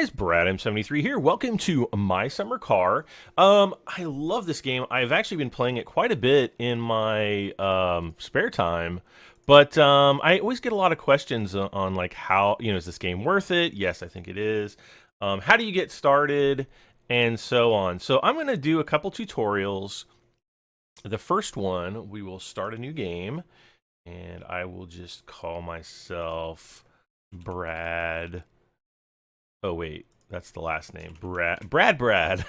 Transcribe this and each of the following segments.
guys, Brad M73 here. Welcome to My Summer Car. I love this game. I've actually been playing it quite a bit in my spare time, but I always get a lot of questions on like how, is this game worth it? Yes, I think it is. How do you get started? And so on. So I'm going to do a couple tutorials. The first one, we will start a new game, and I will just call myself Brad. Oh, wait. That's the last name. Brad. Brad.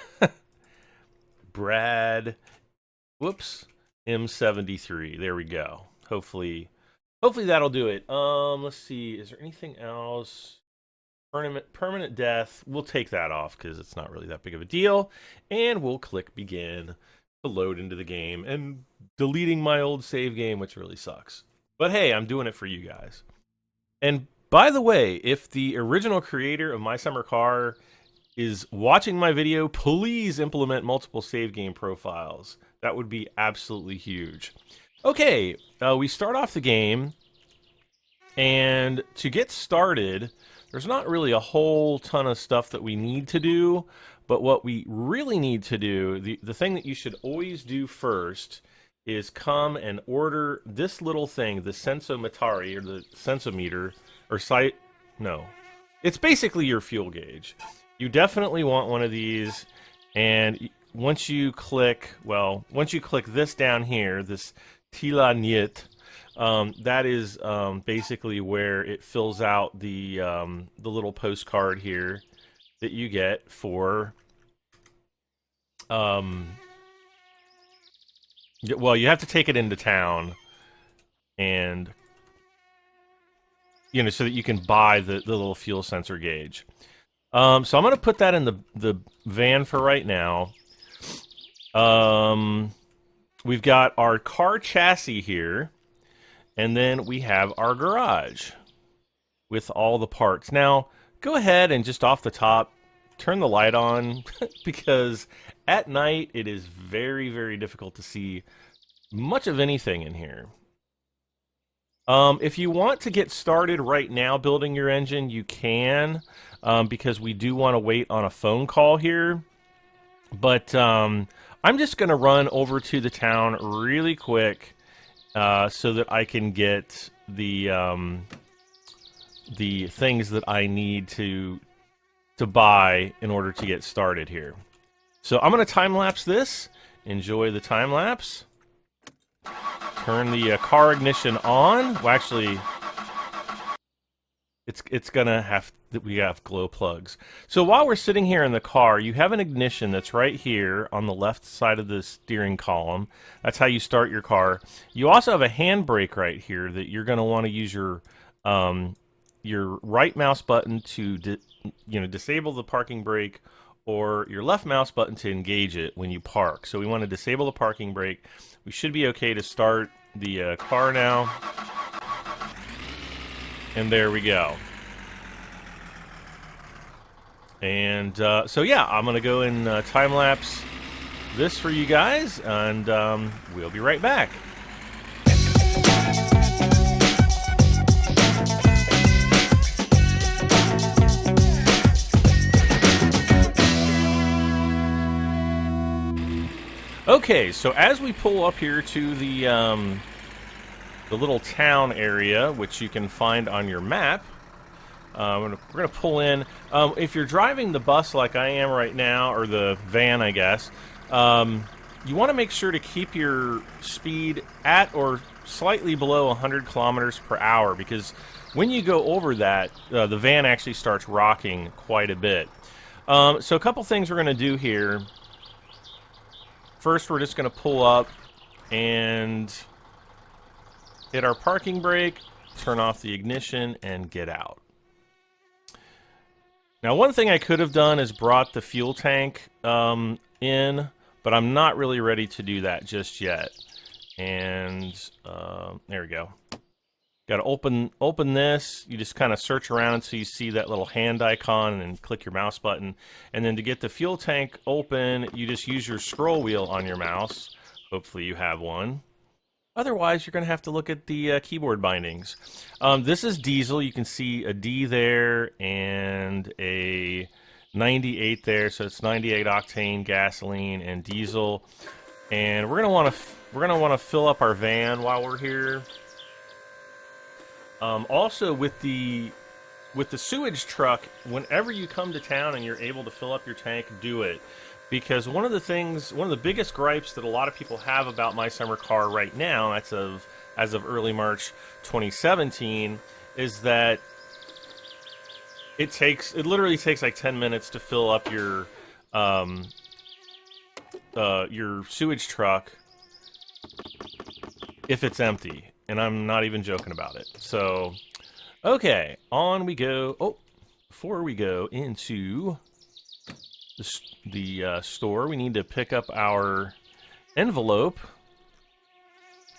Whoops. M73. There we go. Hopefully that'll do it. Let's see. Is there anything else? Permanent death. We'll take that off because it's not really that big of a deal. And we'll click begin to load into the game. And deleting my old save game, which really sucks. But hey, I'm doing it for you guys. And by the way, if the original creator of My Summer Car is watching my video, please implement multiple save game profiles. That would be absolutely huge. Okay, we start off the game, and to get started, there's not really a whole ton of stuff that we need to do, but what we really need to do, the thing that you should always do first, is come and order this little thing, the sensometari, or the sensometer, or it's basically your fuel gauge. You definitely want one of these, and once you click this down here, this tila niet, that is basically where it fills out the little postcard here that you get for well, you have to take it into town, and so that you can buy the little fuel sensor gauge. So I'm going to put that in the van for right now. We've got our car chassis here, and then we have our garage with all the parts. Now, go ahead and just off the top, turn the light on, because at night it is very, very difficult to see much of anything in here. If you want to get started right now building your engine, you can, because we do want to wait on a phone call here. But I'm just going to run over to the town really quick so that I can get the things that I need to buy in order to get started here. So I'm going to time-lapse this. Enjoy the time-lapse. Turn the car ignition on. Well, actually, it's gonna have we have glow plugs. So while we're sitting here in the car, you have an ignition that's right here on the left side of the steering column. That's how you start your car. You also have a handbrake right here that you're gonna want to use your right mouse button to disable the parking brake, or your left mouse button to engage it when you park. So we want to disable the parking brake. We should be okay to start the car now. And there we go. And so yeah, I'm going to go and time-lapse this for you guys, and we'll be right back. Okay, so as we pull up here to the little town area, which you can find on your map, we're going to pull in. If you're driving the bus like I am right now, or the van, I guess, you want to make sure to keep your speed at or slightly below 100 kilometers per hour, because when you go over that, the van actually starts rocking quite a bit. So a couple things we're going to do here. First, we're just going to pull up and hit our parking brake, turn off the ignition, and get out. Now, one thing I could have done is brought the fuel tank in, but I'm not really ready to do that just yet. And there we go. Got to open this. You just kind of search around until you see that little hand icon, and then click your mouse button. And then to get the fuel tank open, you just use your scroll wheel on your mouse. Hopefully you have one. Otherwise, you're going to have to look at the keyboard bindings. This is diesel. You can see a D there and a 98 there, so it's 98 octane gasoline and diesel. And we're gonna want to fill up our van while we're here. Also, with the sewage truck, whenever you come to town and you're able to fill up your tank, do it. Because one of the biggest gripes that a lot of people have about My Summer Car right now, as of early March 2017, is that it literally takes like 10 minutes to fill up your sewage truck if it's empty. And I'm not even joking about it. So, okay, on we go. Oh, before we go into the store, we need to pick up our envelope.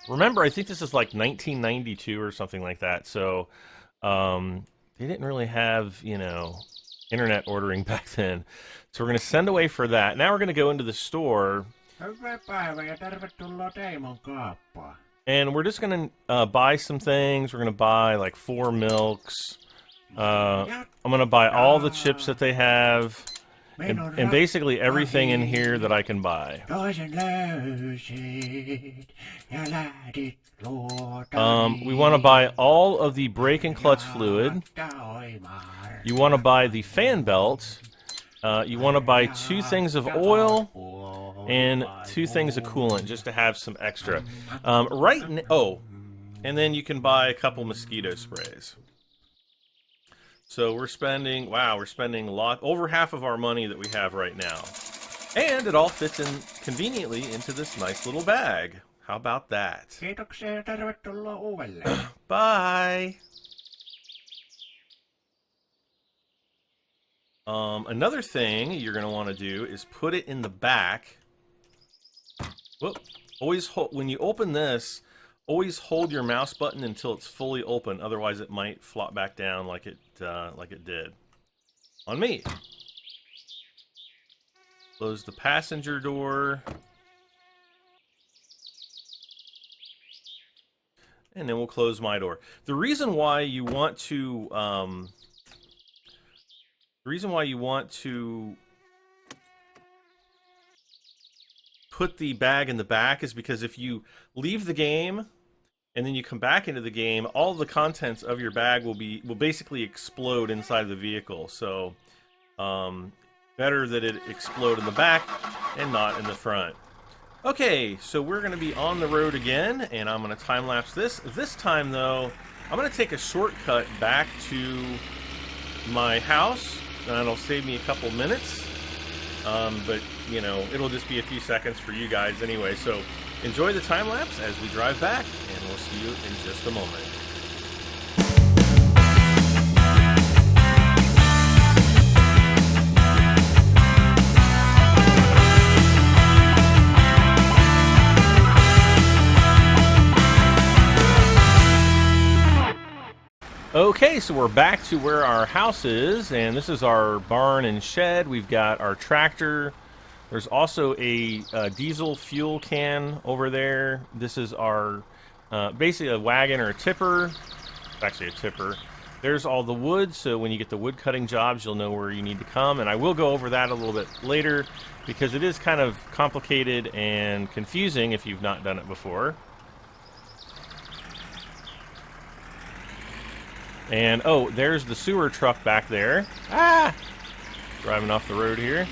Remember, I think this is like 1992 or something like that. So, they didn't really have, internet ordering back then. So we're going to send away for that. Now we're going to go into the store. And we're just going to buy some things. We're going to buy like 4 milks. I'm going to buy all the chips that they have. And basically everything in here that I can buy. We want to buy all of the brake and clutch fluid. You want to buy the fan belt. You want to buy 2 things of oil and 2 things of coolant just to have some extra. And then you can buy a couple mosquito sprays. So we're spending over half of our money that we have right now. And it all fits in conveniently into this nice little bag. How about that? Bye! Another thing you're going to want to do is put it in the back. Whoop. Always hold, when you open this, always hold your mouse button until it's fully open. Otherwise, it might flop back down like it did on me. Close the passenger door. And then we'll close my door. The reason why you want to put the bag in the back is because if you leave the game and then you come back into the game, all the contents of your bag will basically explode inside the vehicle. So better that it explode in the back and not in the front. Okay, so we're going to be on the road again, and I'm going to time-lapse this. This time, though, I'm going to take a shortcut back to my house, and it'll save me a couple minutes. But, it'll just be a few seconds for you guys anyway. So enjoy the time-lapse as we drive back, and we'll see you in just a moment. Okay, so we're back to where our house is, and this is our barn and shed. We've got our tractor. There's also a diesel fuel can over there. This is our, basically a wagon or a tipper. It's actually a tipper. There's all the wood, so when you get the wood cutting jobs, you'll know where you need to come, and I will go over that a little bit later, because it is kind of complicated and confusing if you've not done it before. And, oh, there's the sewer truck back there. Ah! Driving off the road here.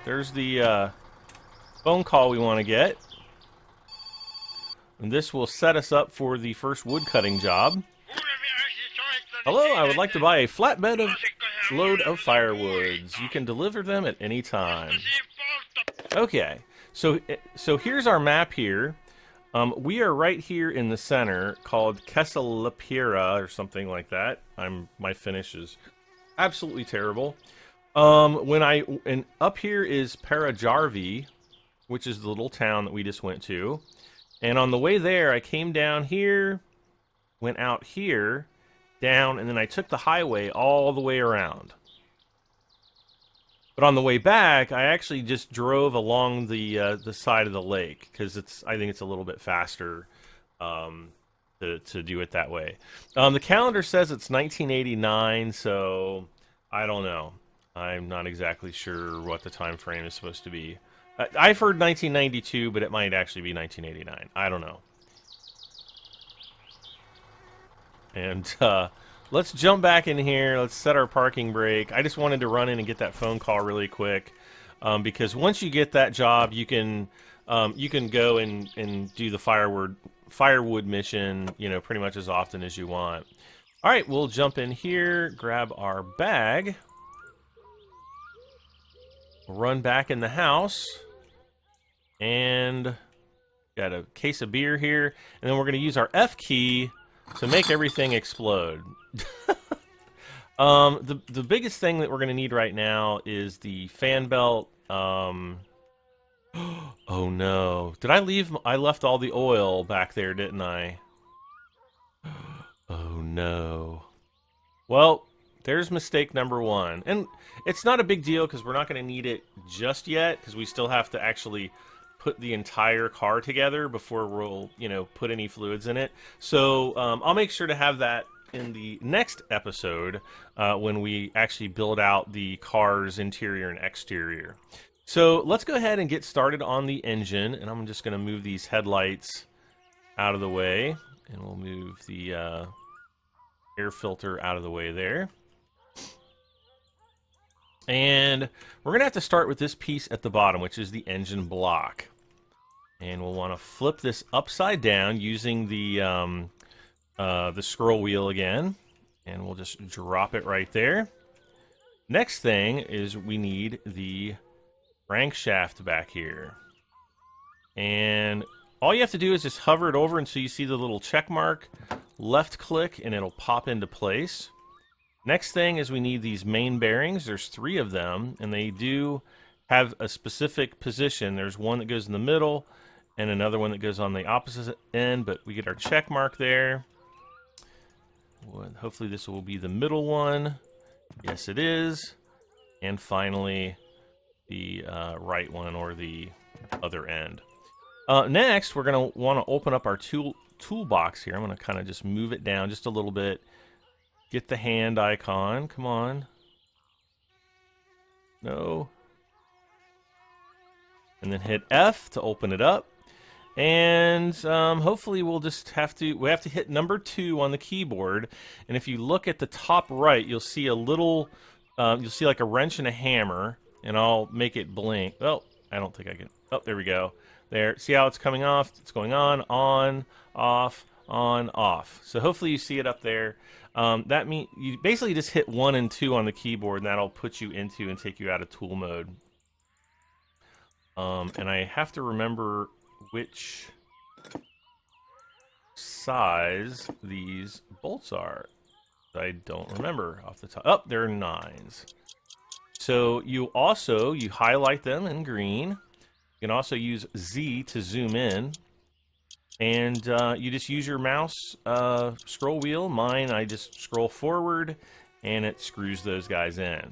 There's the phone call we want to get. And this will set us up for the first wood cutting job. Hello, I would like to buy a flatbed load of firewoods. You can deliver them at any time. Okay. So here's our map here. We are right here in the center, called Kesalapira or something like that. My Finnish is absolutely terrible. And up here is Parajarvi, which is the little town that we just went to. And on the way there, I came down here, went out here, down, and then I took the highway all the way around. But on the way back, I actually just drove along the side of the lake because I think it's a little bit faster to do it that way. The calendar says it's 1989, so I don't know. I'm not exactly sure what the time frame is supposed to be. I've heard 1992, but it might actually be 1989. I don't know. And let's jump back in here. Let's set our parking brake. I just wanted to run in and get that phone call really quick, because once you get that job, you can go and do the firewood mission, you know, pretty much as often as you want. All right, we'll jump in here, grab our bag, run back in the house, and got a case of beer here, and then we're going to use our F key to make everything explode. The biggest thing that we're going to need right now is the fan belt. Oh no. I left all the oil back there, didn't I? Oh no. Well, there's mistake number one. And it's not a big deal because we're not going to need it just yet, because we still have to actually put the entire car together before we'll, you know, put any fluids in it. So I'll make sure to have that in the next episode when we actually build out the car's interior and exterior. So let's go ahead and get started on the engine, and I'm just going to move these headlights out of the way, and we'll move the air filter out of the way there. And we're going to have to start with this piece at the bottom, which is the engine block. And we'll want to flip this upside down using the scroll wheel again, and we'll just drop it right there. Next thing is we need the crankshaft back here, and all you have to do is just hover it over until you see the little check mark, left click, and it'll pop into place. Next thing is we need these main bearings. There's 3 of them, and they do have a specific position. There's one that goes in the middle and another one that goes on the opposite end, but we get our check mark there. Hopefully this will be the middle one. Yes, it is. And finally, the right one, or the other end. Next, we're going to want to open up our toolbox here. I'm going to kind of just move it down just a little bit. Get the hand icon. Come on. No. And then hit F to open it up. And hopefully we have to hit number 2 on the keyboard. And if you look at the top right, you'll see a little, you'll see like a wrench and a hammer. And I'll make it blink. Oh, I don't think I can. Oh, there we go. There. See how it's coming off? It's going on, off, on, off. So hopefully you see it up there. That means you basically just hit 1 and 2 on the keyboard, and that'll put you into and take you out of tool mode. And I have to remember which size these bolts are. I don't remember off the top. Oh, they're 9s. So you highlight them in green. You can also use Z to zoom in. And you just use your mouse scroll wheel. Mine, I just scroll forward, and it screws those guys in.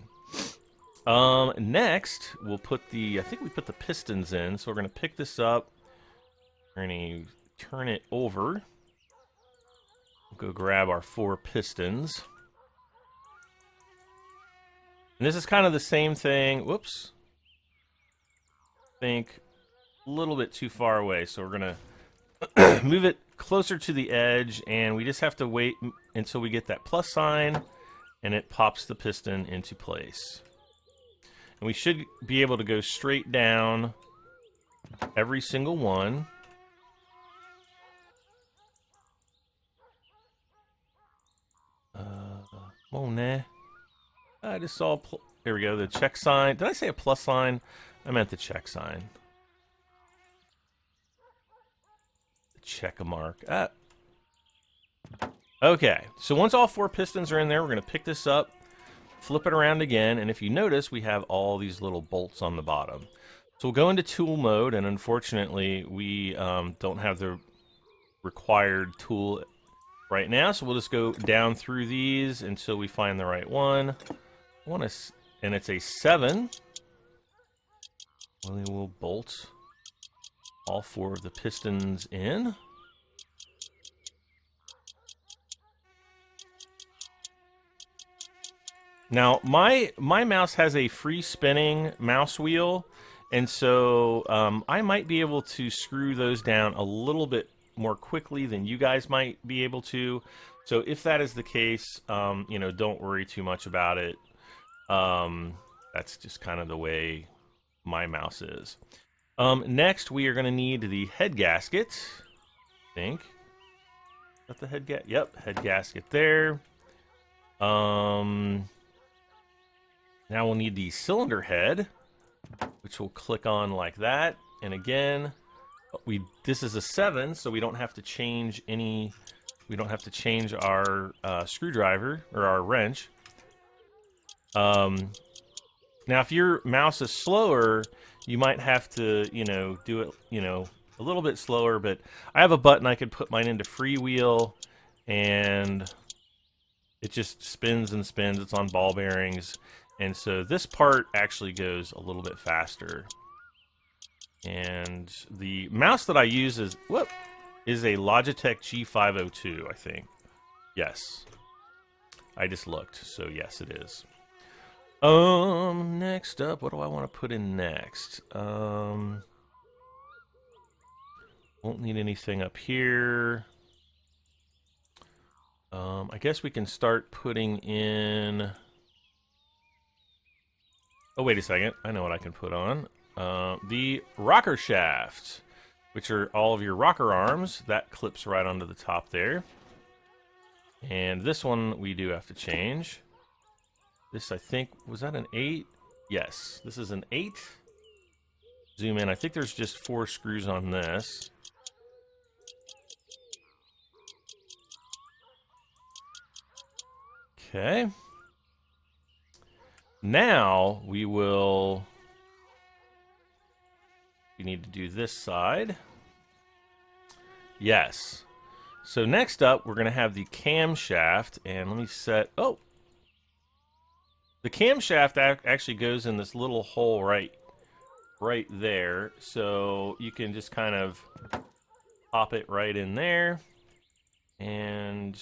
Next, we'll put I think we put the pistons in. So we're going to pick this up. We're going to turn it over. We'll go grab our 4 pistons. And this is kind of the same thing. Whoops. I think a little bit too far away. So we're going to move it closer to the edge, and we just have to wait until we get that plus sign, and it pops the piston into place. And we should be able to go straight down every single one. Oh, nah. I just saw, there we go, the check sign. Did I say a plus sign? I meant the check sign. The check mark. Okay, so once all 4 pistons are in there, we're going to pick this up, flip it around again, and if you notice, we have all these little bolts on the bottom. So we'll go into tool mode, and unfortunately, we don't have the required tool right now, so we'll just go down through these until we find the right one. And it's a 7. We will bolt all 4 of the pistons in. Now, my mouse has a free spinning mouse wheel, and so I might be able to screw those down a little bit more quickly than you guys might be able to. So if that is the case, you know, don't worry too much about it. That's just kind of the way my mouse is. Next, we are going to need the head gasket. I think. Is that the head gasket? Yep, head gasket there. Now we'll need the cylinder head, which we'll click on like that. And again, this is a 7, so we don't have to change any. We don't have to change our screwdriver or our wrench. Now, if your mouse is slower, you might have to, you know, do it, you know, a little bit slower. But I have a button I could put mine into freewheel, and it just spins and spins. It's on ball bearings. And so this part actually goes a little bit faster. And the mouse that I use is a Logitech G502, I think. Yes. I just looked, so yes, it is. Next up, what do I want to put in next? Won't need anything up here. I guess we can start putting in... Oh, wait a second. I know what I can put on. The rocker shaft, which are all of your rocker arms. That clips right onto the top there. And this one we do have to change. This, I think, was that an 8? Yes, this is an 8. Zoom in. I think there's just 4 screws on this. Okay. Now we need to do this side. Yes. So next up, we're going to have the camshaft, and let me set... Oh! The camshaft actually goes in this little hole right there, so you can just kind of pop it right in there. And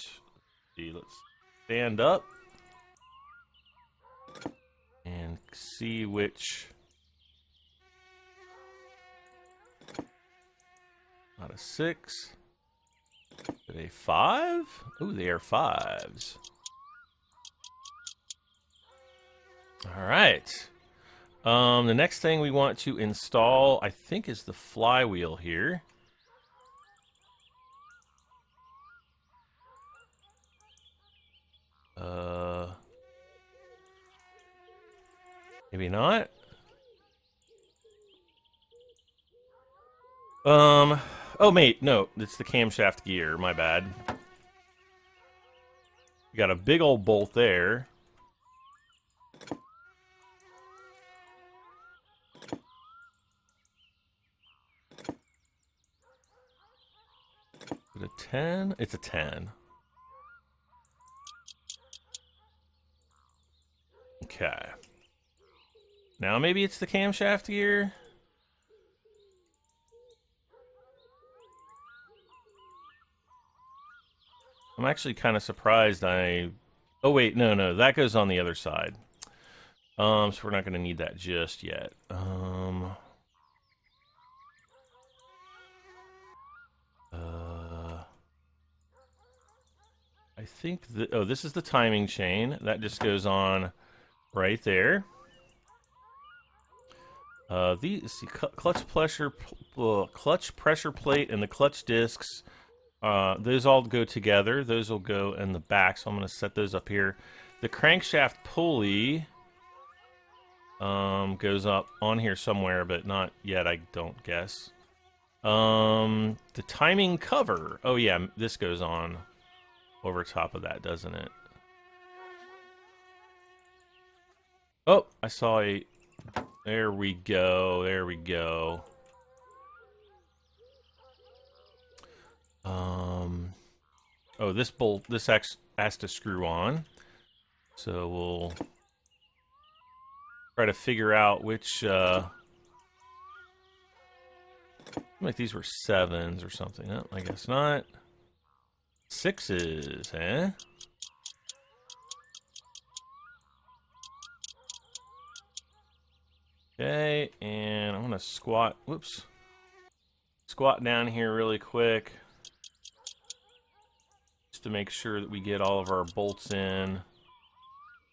let's stand up and see which... Not a 6, but a 5? Ooh, they are 5s. All right. The next thing we want to install, I think, is the flywheel here. Maybe not. Oh, mate, no, it's the camshaft gear. My bad. You got a big old bolt there. Is it a 10? It's a 10. Okay. Now maybe it's the camshaft gear. I'm actually kind of surprised Oh, wait, no, that goes on the other side. So we're not going to need that just yet. I think oh, this is the timing chain. That just goes on right there. Clutch pressure plate and the clutch discs. Those all go together. Those will go in the back, so I'm going to set those up here. The crankshaft pulley goes up on here somewhere, but not yet, I don't guess. The timing cover. Oh, yeah, this goes on over top of that, doesn't it? Oh, I saw a... There we go. There we go. Oh, this bolt, this has to screw on. So we'll try to figure out which, like these were 7s or something. No, I guess not. 6s, eh? Okay, and I'm gonna squat, whoops. Squat down here really quick. Just to make sure that we get all of our bolts in. And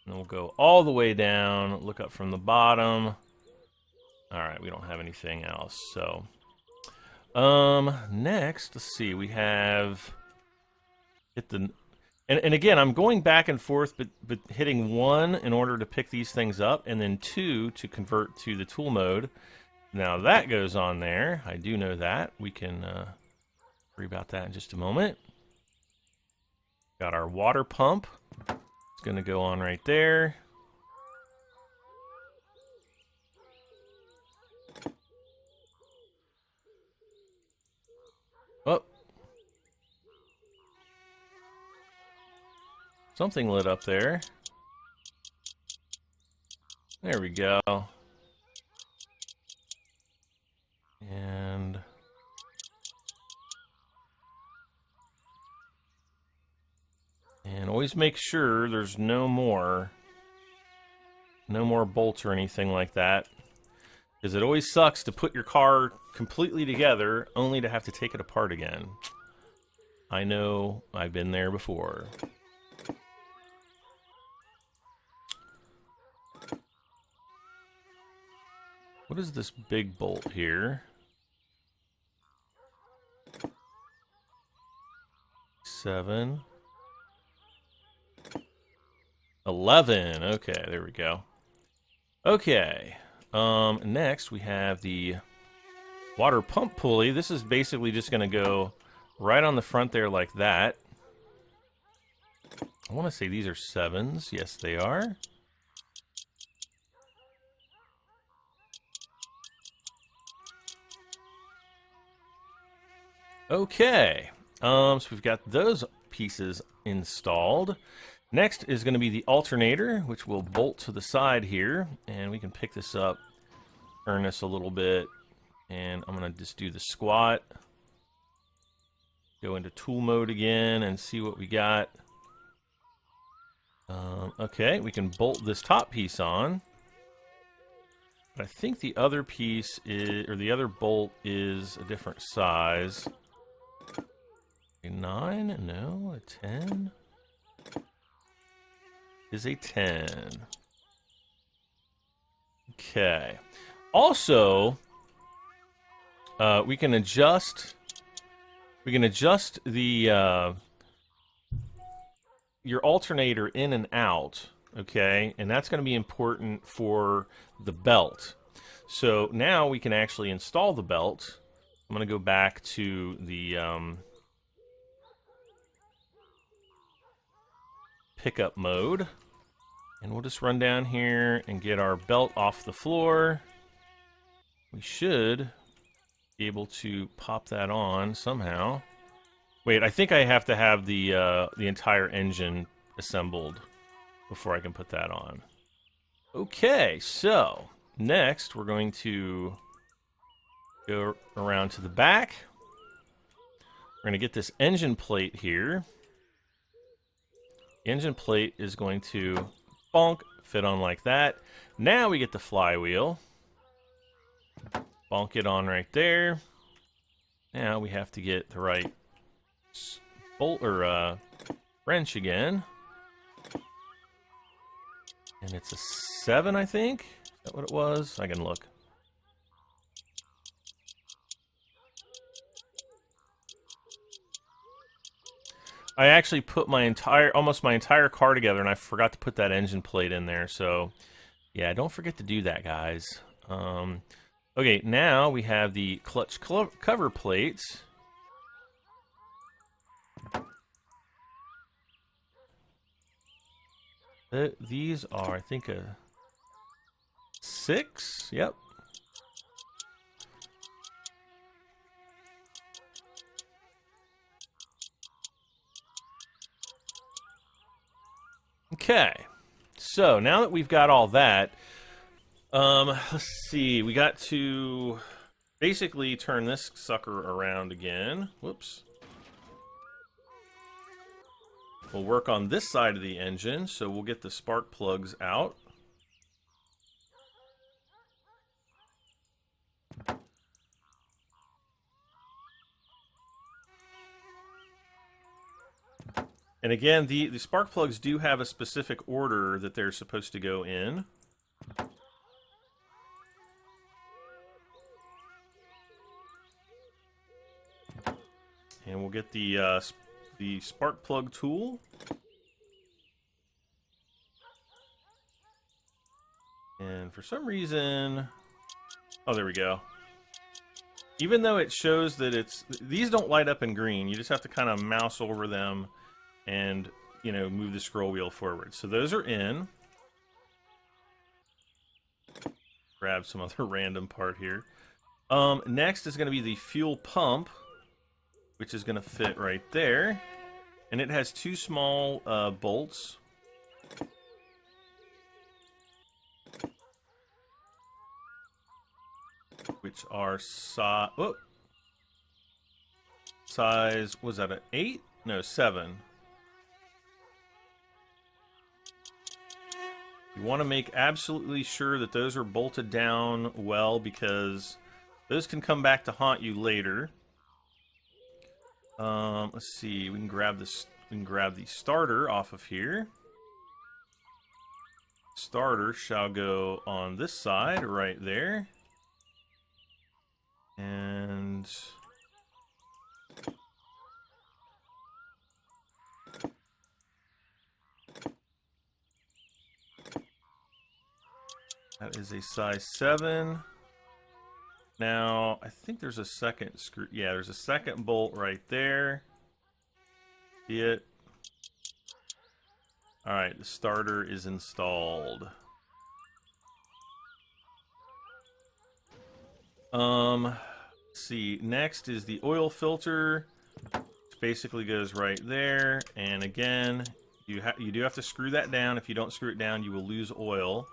we'll go all the way down, look up from the bottom. Alright, we don't have anything else, so. Next, let's see, we have hit the, and again, I'm going back and forth, but hitting 1 in order to pick these things up, and then 2 to convert to the tool mode. Now that goes on there. I do know that. We can worry about that in just a moment. Got our water pump. It's going to go on right there. Oh. Something lit up there. There we go. And always make sure there's no more bolts or anything like that, because it always sucks to put your car completely together only to have to take it apart again. I know, I've been there before. What is this big bolt here? 7. 11. Okay, there we go. Okay. Next we have the water pump pulley. This is basically just going to go right on the front there like that. I want to say these are 7s. Yes, they are. Okay. So we've got those pieces installed. Next is going to be the alternator, which will bolt to the side here, and we can pick this up, turn this a little bit, and I'm going to just do the squat, go into tool mode again, and see what we got. Okay, we can bolt this top piece on, but I think the other piece is, or the other bolt is a different size. A 9? No, a 10? Is a 10. Okay. Also, we can adjust the your alternator in and out, okay? And that's going to be important for the belt. So now we can actually install the belt. I'm going to go back to the pickup mode. And we'll just run down here and get our belt off the floor. We should be able to pop that on somehow. Wait, I think I have to have the entire engine assembled before I can put that on. Okay, so next we're going to go around to the back. We're going to get this engine plate here. The engine plate is going to bonk, fit on like that. Now we get the flywheel. Bonk it on right there. Now we have to get the right bolt or wrench again. And it's a 7, I think. Is that what it was? I can look. I actually put almost my entire car together, and I forgot to put that engine plate in there. So, yeah, don't forget to do that, guys. Okay, now we have the clutch cover plates. These are, I think, a 6. Yep. Okay, so now that we've got all that, let's see, we got to basically turn this sucker around again. Whoops. We'll work on this side of the engine, so we'll get the spark plugs out. And again, the spark plugs do have a specific order that they're supposed to go in. And we'll get the spark plug tool. And for some reason, oh, there we go. Even though it shows that these don't light up in green, you just have to kind of mouse over them and, you know, move the scroll wheel forward. So those are in. Grab some other random part here. Next is going to be the fuel pump, which is going to fit right there. And it has two small bolts. Which are size, was that an 8? No, 7. You want to make absolutely sure that those are bolted down well, because those can come back to haunt you later. Let's see, we can grab this. We can grab the starter off of here. Starter shall go on this side, right there. And that is a size 7. Now, I think there's a second screw. Yeah, there's a second bolt right there. See it? All right, the starter is installed. Let's see. Next is the oil filter, which basically goes right there. And again, you do have to screw that down. If you don't screw it down, you will lose oil.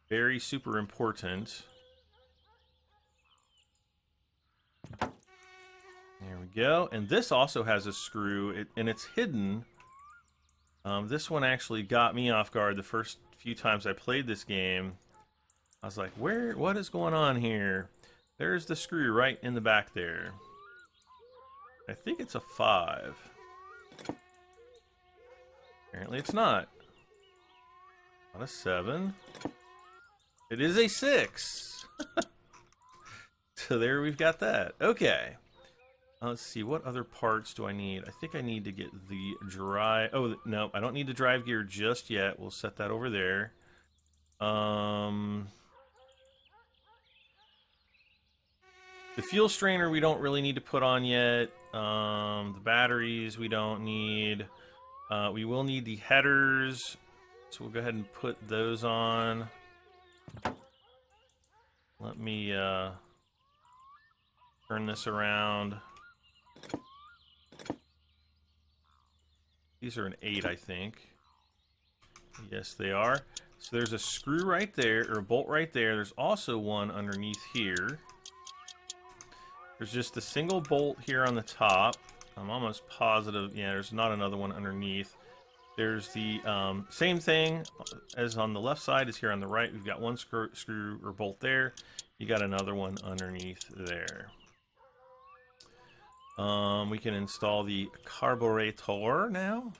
Very super important. There we go. And this also has a screw, and it's hidden. This one actually got me off guard the first few times I played this game. I was like, what is going on here? There's the screw right in the back there. I think it's a 5. Apparently it's not. Not a 7. It is a 6. So there we've got that. Okay. Let's see, what other parts do I need? I think I need to get the drive... Oh, no, I don't need the drive gear just yet. We'll set that over there. The fuel strainer we don't really need to put on yet. The batteries we don't need. We will need the headers, so we'll go ahead and put those on. Let me turn this around. These are an 8, I think. Yes, they are. So there's a screw right there, or a bolt right there. There's also one underneath here. There's just a single bolt here on the top. I'm almost positive. Yeah, there's not another one underneath. There's the same thing as on the left side is here on the right. We've got one screw or bolt there. You got another one underneath there. We can install the carburetor now.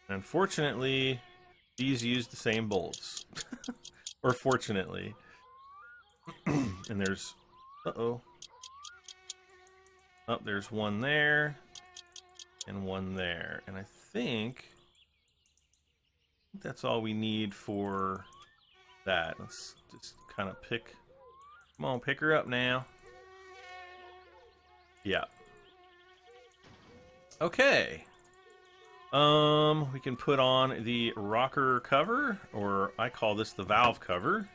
Unfortunately, these use the same bolts. Or fortunately. And there's... Uh-oh. Oh, there's one there. And one there. And I think that's all we need for that. Let's just kind of pick... Come on, pick her up now. Yeah. Okay. We can put on the rocker cover, or I call this the valve cover.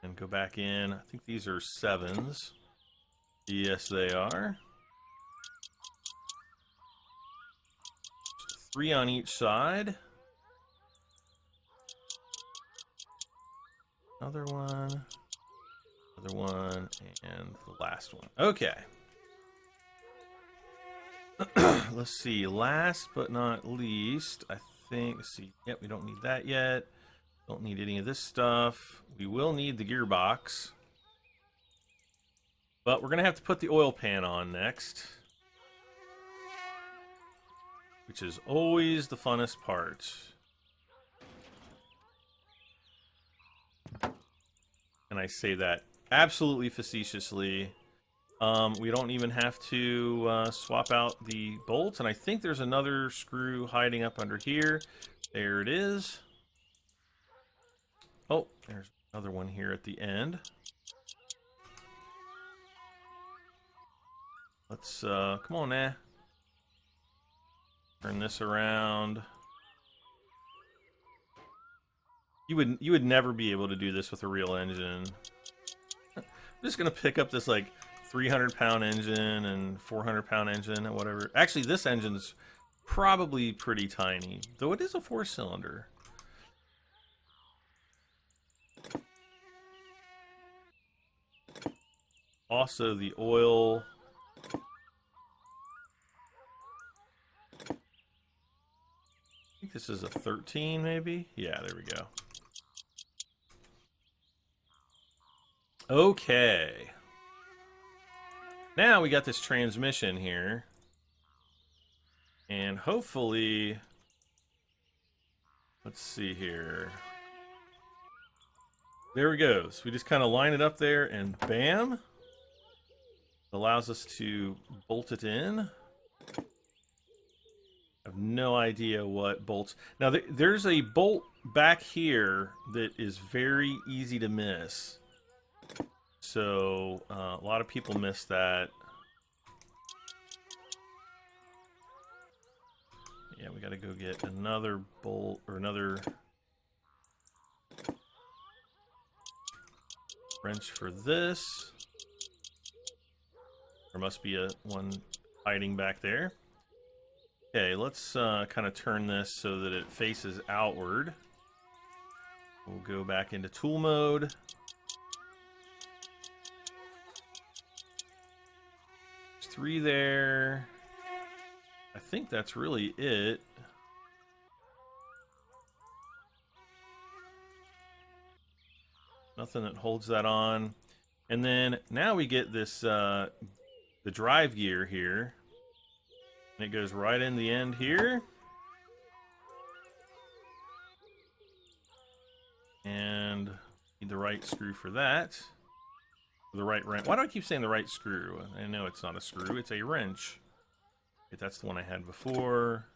And go back in. I think these are 7s. Yes, they are. 3 on each side. Another one. Another one. And the last one. Okay. Let's see. Last but not least, I think... Let's see. Yep, we don't need that yet. Don't need any of this stuff. We will need the gearbox. But we're going to have to put the oil pan on next, which is always the funnest part. And I say that absolutely facetiously. We don't even have to swap out the bolts. And I think there's another screw hiding up under here. There it is. Oh, there's another one here at the end. Let's, come on now. Turn this around. You would never be able to do this with a real engine. I'm just gonna pick up this like 300-pound engine and 400-pound engine and whatever. Actually, this engine's probably pretty tiny, though it is a 4-cylinder. Also, the oil. I think this is a 13, maybe? Yeah, there we go. Okay. Now we got this transmission here. And hopefully, let's see here. There we go. So we just kind of line it up there and bam. Allows us to bolt it in. I have no idea what bolts. Now there's a bolt back here that is very easy to miss. So a lot of people miss that. Yeah, we got to go get another bolt or another wrench for this. There must be one hiding back there. Okay, let's kind of turn this so that it faces outward. We'll go back into tool mode. There's 3 there. I think that's really it. Nothing that holds that on. And then now we get this the drive gear here. And it goes right in the end here. And need the right screw for that. The right wrench. Why do I keep saying the right screw? I know it's not a screw, it's a wrench. Okay, that's the one I had before.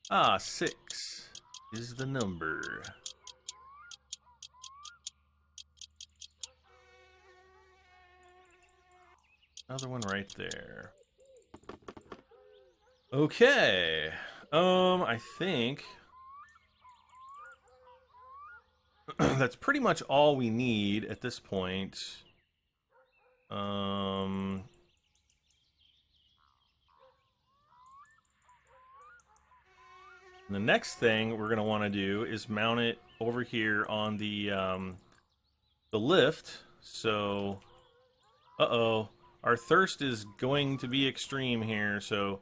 Ah, 6 is the number. Another one right there. Okay. I think that's pretty much all we need at this point. The next thing we're going to want to do is mount it over here on the lift. So, our thirst is going to be extreme here. So,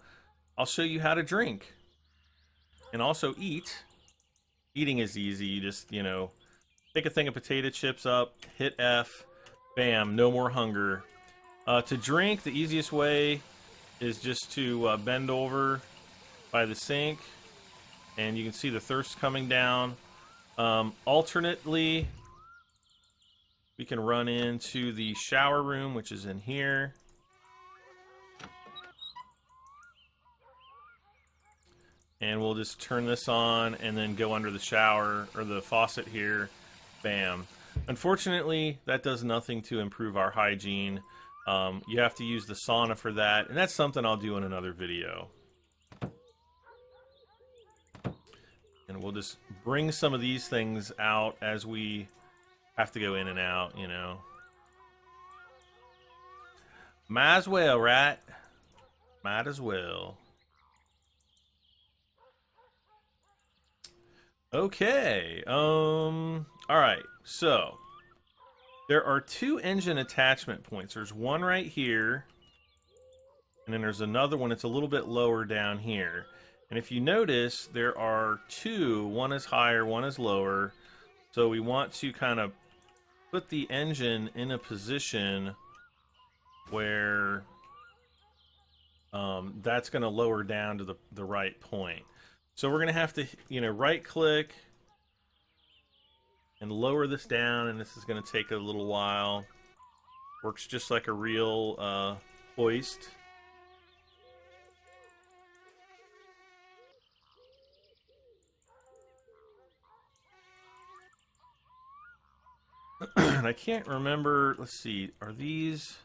I'll show you how to drink and also eat. Eating is easy. You just, pick a thing of potato chips up, hit F, bam, no more hunger. To drink, the easiest way is just to bend over by the sink. And you can see the thirst coming down. Alternately, we can run into the shower room, which is in here. And we'll just turn this on and then go under the shower or the faucet here. Bam. Unfortunately, that does nothing to improve our hygiene. You have to use the sauna for that. And that's something I'll do in another video. And we'll just bring some of these things out as we have to go in and out, Might as well, right? Might as well. Okay. All right. So there are 2 engine attachment points. There's one right here, and then there's another one. It's a little bit lower down here. And if you notice, there are 2. One is higher, one is lower. So we want to kind of put the engine in a position where that's going to lower down to the right point. So we're going to have to, you know, right click and lower this down, and this is going to take a little while. Works just like a real hoist. And I can't remember, let's see, are these...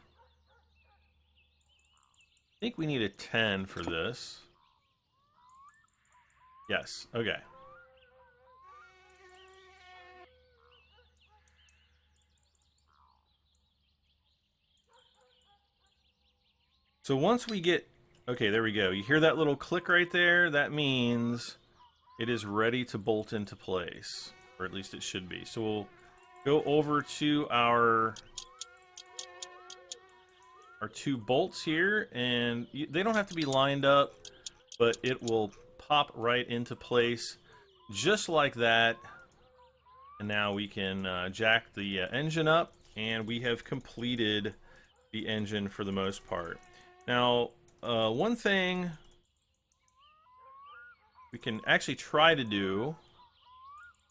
I think we need a 10 for this. Yes, okay. So once we get... Okay, there we go. You hear that little click right there? That means it is ready to bolt into place. Or at least it should be. So we'll go over to our 2 bolts here, and they don't have to be lined up, but it will pop right into place just like that. And now we can jack the engine up, and we have completed the engine for the most part. Now, one thing we can actually try to do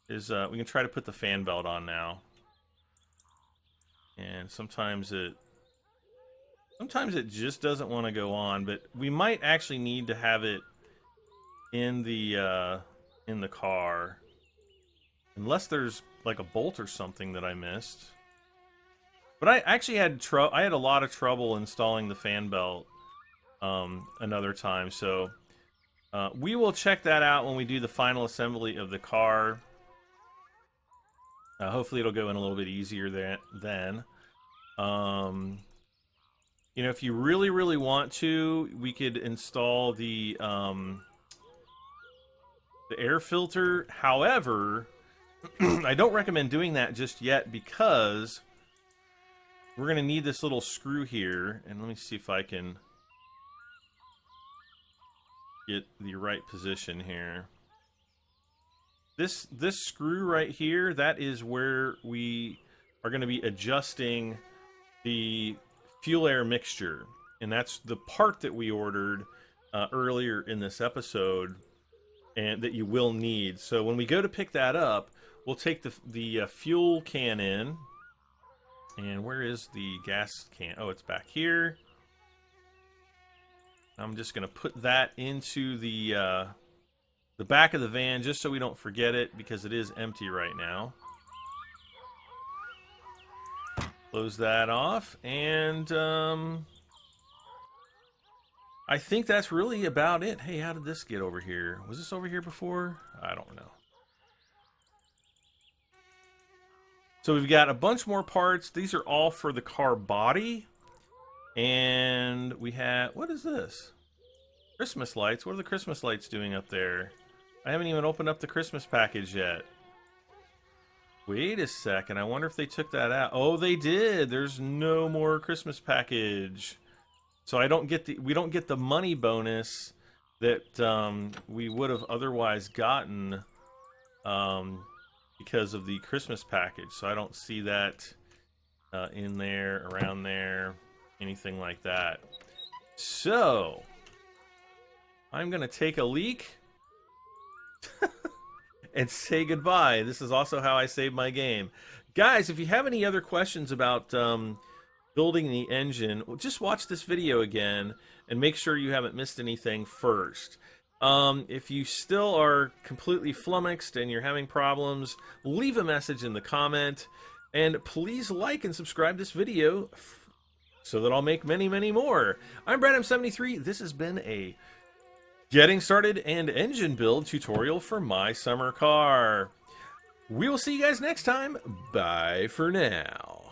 is we can try to put the fan belt on now. And sometimes it just doesn't want to go on, but we might actually need to have it in the car, unless there's like a bolt or something that I missed. But I actually had a lot of trouble installing the fan belt another time, so we will check that out when we do the final assembly of the car. Hopefully it'll go in a little bit easier then. You know, if you really, really want to, we could install the air filter. However, I don't recommend doing that just yet, because we're going to need this little screw here. And let me see if I can get the right position here. This screw right here, that is where we are going to be adjusting the fuel air mixture, and that's the part that we ordered earlier in this episode, and that you will need. So when we go to pick that up, we'll take the fuel can in, and where is the gas can? Oh, it's back here. I'm just going to put that into the back of the van, just so we don't forget it, because it is empty right now. Close that off, and I think that's really about it. Hey, how did this get over here? Was this over here before? I don't know. So we've got a bunch more parts. These are all for the car body. And we have... What is this? Christmas lights. What are the Christmas lights doing up there? I haven't even opened up the Christmas package yet. Wait a second. I wonder if they took that out. Oh, they did. There's no more Christmas package. So we don't get the money bonus that we would have otherwise gotten because of the Christmas package. So I don't see that in there, around there, anything like that. So I'm going to take a leak and say goodbye. This is also how I save my game. Guys, if you have any other questions about building the engine, just watch this video again and make sure you haven't missed anything first. If you still are completely flummoxed and you're having problems, leave a message in the comment, and please like and subscribe this video so that I'll make many, many more. I'm BradM73. This has been a getting started and engine build tutorial for my summer car. We will see you guys next time. Bye for now.